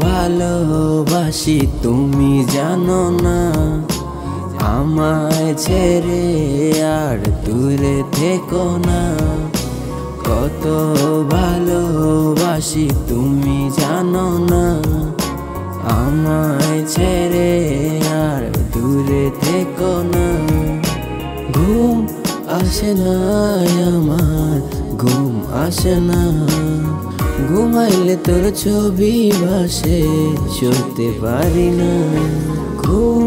ভালোবাসি তুমি জানো না, আমায় ছেড়ে আর দূরে থেকো না। কত ভালোবাসি তুমি জানো না, আমায় ছেড়ে আর দূরে থেকো না। ঘুম আসে না আমার, ঘুম আসে না, ঘুমাইলে তোর ছবি ভাসে, সইতে পারি না। ঘুম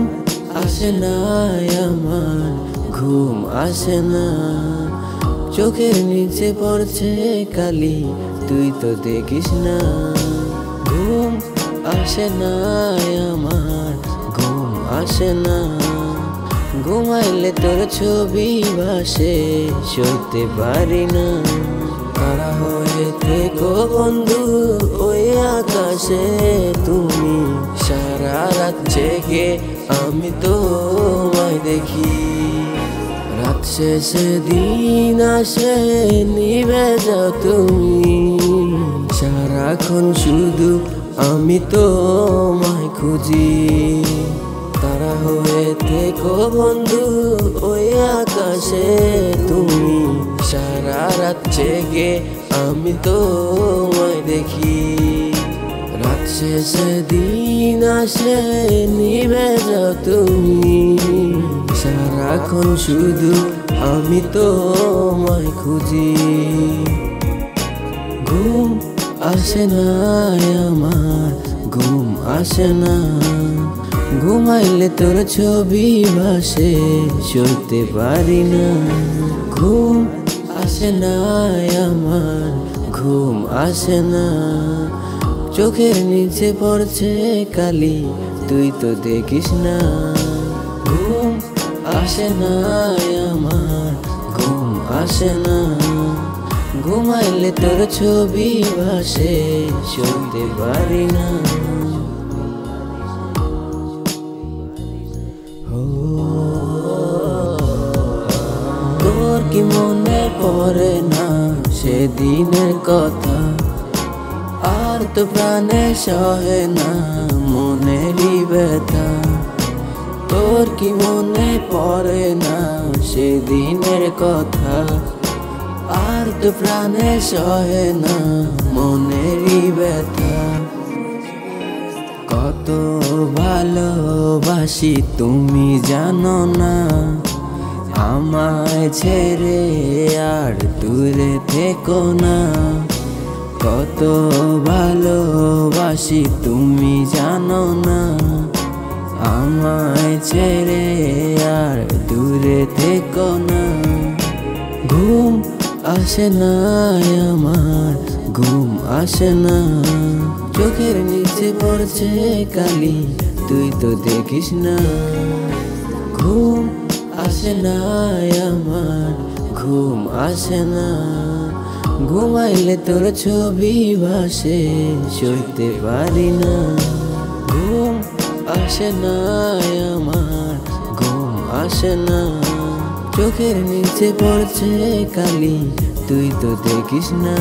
আসে না আমার, ঘুম আসে না, চোখের নিচে পড়ছে কালি, তুই তো দেখিস না। ঘুম আসে না আমার, ঘুম আসে না, ঘুমাইলে তোর ছবি ভাসে, সইতে পারি না। তারা হয়ে থেকো বন্ধু ওই আকাশে তুমি, সারা রাত জেগে আমি তোমায় দেখি। রাত শেষে দিন আসে নিভে যাও তুমি, সারাক্ষণ শুধু আমি তোমায় খুঁজি। তারা হয়ে থেকো বন্ধু ওই আকাশে তুমি, সারা রাত জেগে আমি তোমায় দেখি। রাত শেষে দিন আসে নিভে যাও তুমি, সারাক্ষণ শুধু আমি তোমায় খুঁজি। ঘুম আসে না আমার, ঘুম আসে না, ঘুমাইলে তোর ছবি ভাসে, সইতে পারি না। ঘুম আসে না আমার, ঘুম আসে না, চোখের নিচে পড়ছে কালি, তুই তো দেখিস না। ঘুম আসে না আমার, ঘুম আসে না, ঘুমাইলে তোর ছবি ভাসে, সইতে পারি না। তোর কি মনে পড়ে না সেদিনের কথা, আর তো প্রাণে সহে না মনেরই ব্যথা। তোর কি মনে পড়ে না সেদিনের কথা, আর তো প্রাণে সহে না মনেরই ব্যথা। কত ভালোবাসি তুমি জানো না, আমায় ছেড়ে আর দূরে থেকো না। কত ভালোবাসি তুমি জানো না, আমায় ছেড়ে আর দূরে থেকো না। ঘুম আসে না আমার, ঘুম আসে না, চোখের নিচে পড়ছে কালি, তুই তো দেখিস না। ঘুম আসে না আমার, ঘুম আসে না, ঘুমাইলে তোর ছবি ভাসে, সইতে পারি না। ঘুম আসে না আমার, ঘুম আসে না, চোখের নিচে পড়ছে কালি, তুই তো দেখিস না।